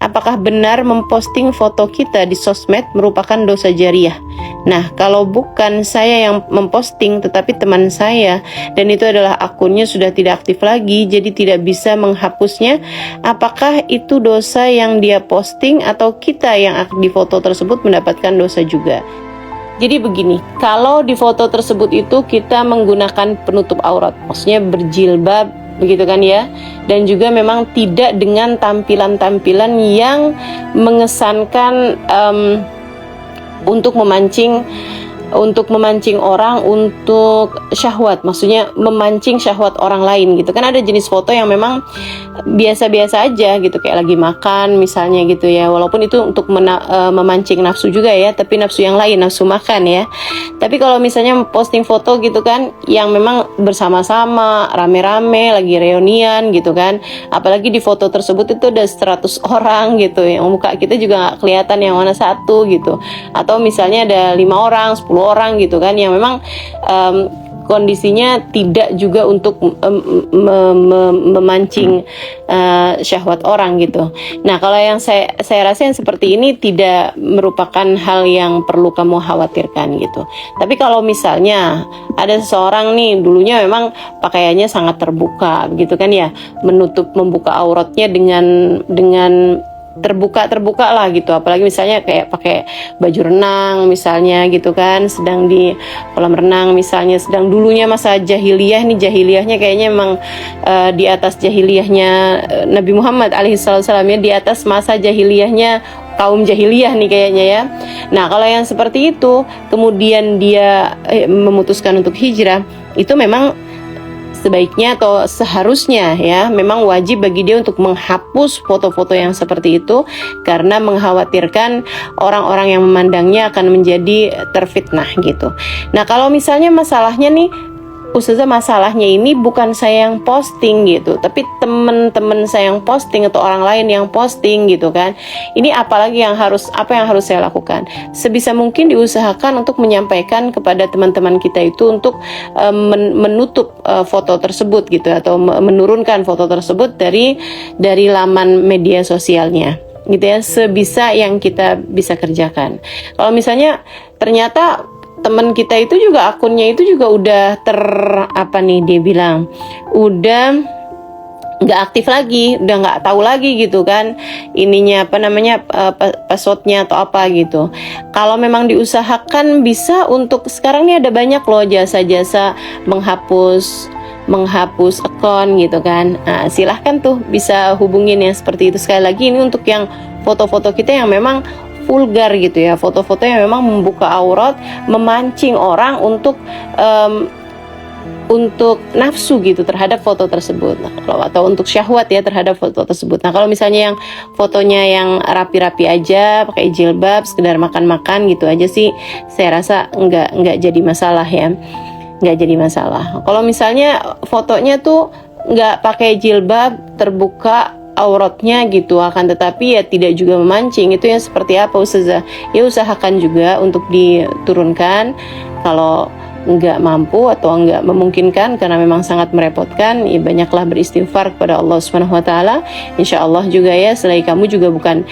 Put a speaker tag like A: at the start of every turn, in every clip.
A: apakah benar memposting foto kita di sosmed merupakan dosa jariah? Nah, kalau bukan saya yang memposting tetapi teman saya, dan itu adalah akunnya sudah tidak aktif lagi, jadi tidak bisa menghapusnya, apakah itu dosa yang dia posting atau kita yang di foto tersebut mendapatkan dosa juga? Jadi begini, kalau di foto tersebut itu kita menggunakan penutup aurat, maksudnya berjilbab, begitu kan ya, dan juga memang tidak dengan tampilan-tampilan yang mengesankan untuk memancing orang untuk syahwat, maksudnya memancing syahwat orang lain gitu kan. Ada jenis foto yang memang biasa-biasa aja gitu, kayak lagi makan misalnya gitu ya, walaupun itu untuk memancing nafsu juga ya, tapi nafsu yang lain, nafsu makan ya. Tapi kalau misalnya posting foto gitu kan yang memang bersama-sama rame-rame lagi reunian gitu kan, apalagi di foto tersebut itu ada 100 orang gitu, yang muka kita juga gak kelihatan yang mana satu gitu, atau misalnya ada 5 orang, 10 orang gitu kan, yang memang kondisinya tidak juga untuk memancing syahwat orang gitu. Nah, kalau yang saya rasa yang seperti ini tidak merupakan hal yang perlu kamu khawatirkan gitu. Tapi kalau misalnya ada seseorang nih dulunya memang pakaiannya sangat terbuka gitu kan ya, membuka auratnya dengan terbuka lah gitu, apalagi misalnya kayak pakai baju renang misalnya gitu kan, sedang di kolam renang misalnya, sedang dulunya masa jahiliyahnya kayaknya memang di atas jahiliyahnya Nabi Muhammad alaihissalam ya, di atas masa jahiliyahnya kaum jahiliyah nih kayaknya ya. Nah, kalau yang seperti itu kemudian dia memutuskan untuk hijrah, itu memang sebaiknya atau seharusnya ya memang wajib bagi dia untuk menghapus foto-foto yang seperti itu, karena mengkhawatirkan orang-orang yang memandangnya akan menjadi terfitnah gitu. Nah, kalau misalnya masalahnya nih, Ustazah, masalahnya ini bukan saya yang posting gitu, tapi teman-teman saya yang posting atau orang lain yang posting gitu kan. Ini apa yang harus saya lakukan? Sebisa mungkin diusahakan untuk menyampaikan kepada teman-teman kita itu untuk menutup foto tersebut gitu, atau menurunkan foto tersebut dari laman media sosialnya gitu ya, sebisa yang kita bisa kerjakan. Kalau misalnya ternyata teman kita itu juga akunnya itu juga udah udah nggak aktif lagi, udah nggak tahu lagi gitu kan ininya passwordnya atau apa gitu. Kalau memang diusahakan bisa, untuk sekarang nih ada banyak loh jasa-jasa menghapus akun gitu kan. Nah, silahkan tuh bisa hubungin yang seperti itu. Sekali lagi ini untuk yang foto-foto kita yang memang vulgar gitu ya, foto-foto yang memang membuka aurat, memancing orang untuk nafsu gitu terhadap foto tersebut. Nah, atau untuk syahwat ya terhadap foto tersebut. Nah, kalau misalnya yang fotonya yang rapi-rapi aja, pakai jilbab, sekedar makan-makan gitu aja sih, saya rasa nggak jadi masalah ya, nggak jadi masalah. Kalau misalnya fotonya tuh nggak pakai jilbab, terbuka auratnya gitu, akan tetapi ya tidak juga memancing, itu yang seperti apa Ustazah? Ya usahakan juga untuk diturunkan. Kalau nggak mampu atau nggak memungkinkan karena memang sangat merepotkan, ya banyaklah beristighfar kepada Allah Subhanahu wa taala. Insyaallah juga ya, selain kamu juga bukan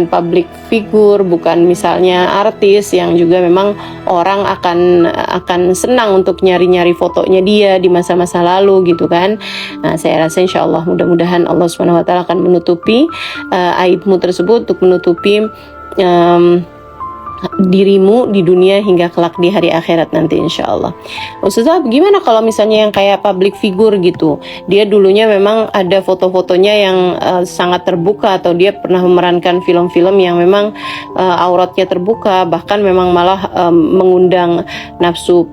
A: public figure, bukan misalnya artis yang juga memang orang akan senang untuk nyari-nyari fotonya dia di masa-masa lalu gitu kan. Nah, saya rasa insyaallah mudah-mudahan Allah Subhanahu wa taala akan menutupi aibmu tersebut, untuk menutupi dirimu di dunia hingga kelak di hari akhirat nanti insyaallah. Ustazah, gimana kalau misalnya yang kayak public figure gitu, dia dulunya memang ada foto-fotonya yang sangat terbuka, atau dia pernah memerankan film-film yang memang auratnya terbuka, bahkan memang malah mengundang nafsu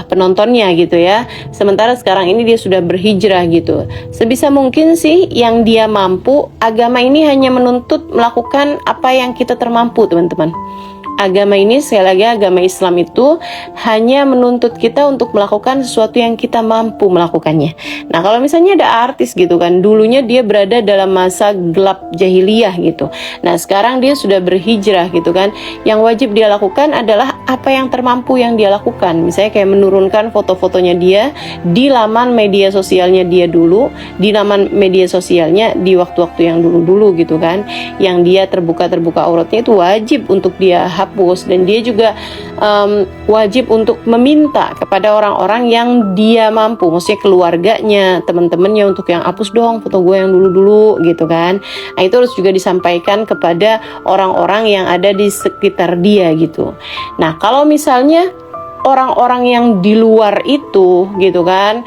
A: penontonnya gitu ya. Sementara sekarang ini dia sudah berhijrah gitu. Sebisa mungkin sih yang dia mampu, agama ini hanya menuntut melakukan apa yang kita termampu teman-teman. agama ini, sekali lagi agama Islam itu hanya menuntut kita untuk melakukan sesuatu yang kita mampu melakukannya. Nah, kalau misalnya ada artis gitu kan, dulunya dia berada dalam masa gelap jahiliyah gitu. Nah, sekarang dia sudah berhijrah gitu kan. Yang wajib dia lakukan adalah apa yang termampu yang dia lakukan. Misalnya kayak menurunkan foto-fotonya dia di laman media sosialnya dia dulu, di laman media sosialnya di waktu-waktu yang dulu-dulu gitu kan. Yang dia terbuka auratnya itu wajib untuk dia hapus, dan dia juga wajib untuk meminta kepada orang-orang yang dia mampu, maksudnya keluarganya, teman-temannya, untuk yang hapus dong foto gue yang dulu-dulu gitu kan. Nah, itu harus juga disampaikan kepada orang-orang yang ada di sekitar dia gitu. Nah, kalau misalnya orang-orang yang di luar itu gitu kan,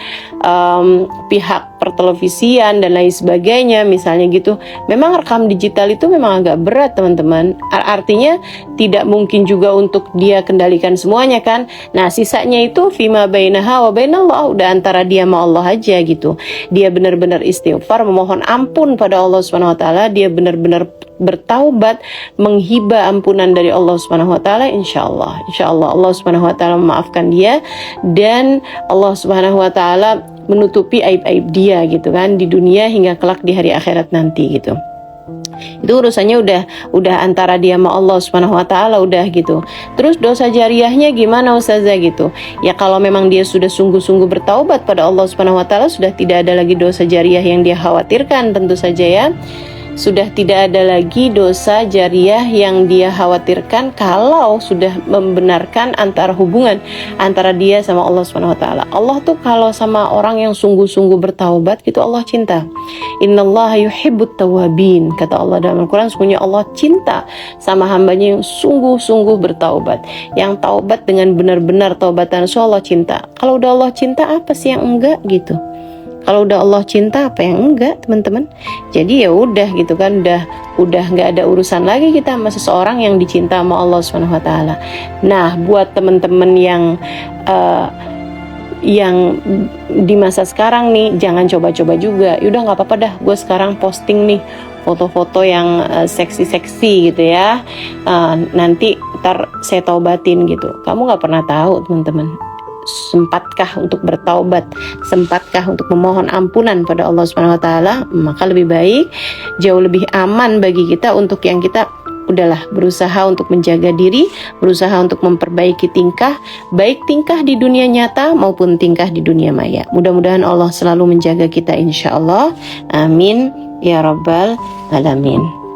A: pihak pertelevisian dan lain sebagainya misalnya gitu, memang rekam digital itu memang agak berat teman-teman. Artinya tidak mungkin juga untuk dia kendalikan semuanya kan. Nah, sisanya itu fima bainaha wa bainallah, udah antara dia sama Allah aja gitu. Dia benar-benar istighfar, memohon ampun pada Allah Subhanahu wa taala, dia benar-benar bertaubat, menghibah ampunan dari Allah Subhanahu wa taala, insyaallah Allah Subhanahu wa taala memaafkan dia, dan Allah Subhanahu wa taala menutupi aib-aib dia gitu kan di dunia hingga kelak di hari akhirat nanti gitu. Itu urusannya udah antara dia sama Allah Subhanahu wa taala udah gitu. Terus dosa jariahnya gimana Ustazah gitu? Ya kalau memang dia sudah sungguh-sungguh bertaubat pada Allah Subhanahu wa taala, sudah tidak ada lagi dosa jariah yang dia khawatirkan tentu saja ya. Sudah tidak ada lagi dosa jariah yang dia khawatirkan kalau sudah membenarkan antara hubungan antara dia sama Allah Subhanahu wa taala. Allah tuh kalau sama orang yang sungguh-sungguh bertaubat gitu Allah cinta. Innallaha yuhibbut tawwabin, kata Allah dalam Al-Qur'an, sesungguhnya Allah cinta sama hambanya yang sungguh-sungguh bertaubat. Yang taubat dengan benar-benar taubatan, so Allah cinta. Kalau udah Allah cinta, apa sih yang enggak gitu? Kalau udah Allah cinta, apa yang enggak, teman-teman? Jadi ya udah gitu kan, udah nggak ada urusan lagi kita sama seseorang yang dicinta sama Allah Subhanahu wa taala. Nah, buat teman-teman yang di masa sekarang nih, jangan coba-coba juga. Yaudah nggak apa-apa dah, gue sekarang posting nih foto-foto yang seksi-seksi gitu ya. Nanti ntar saya taubatin gitu. Kamu nggak pernah tahu, teman-teman. Sempatkah untuk bertaubat, sempatkah untuk memohon ampunan pada Allah Subhanahu wa taala? Maka lebih baik, jauh lebih aman bagi kita untuk yang kita udahlah berusaha untuk menjaga diri, berusaha untuk memperbaiki tingkah, baik tingkah di dunia nyata maupun tingkah di dunia maya. Mudah-mudahan Allah selalu menjaga kita insyaallah. Amin ya rabbal alamin.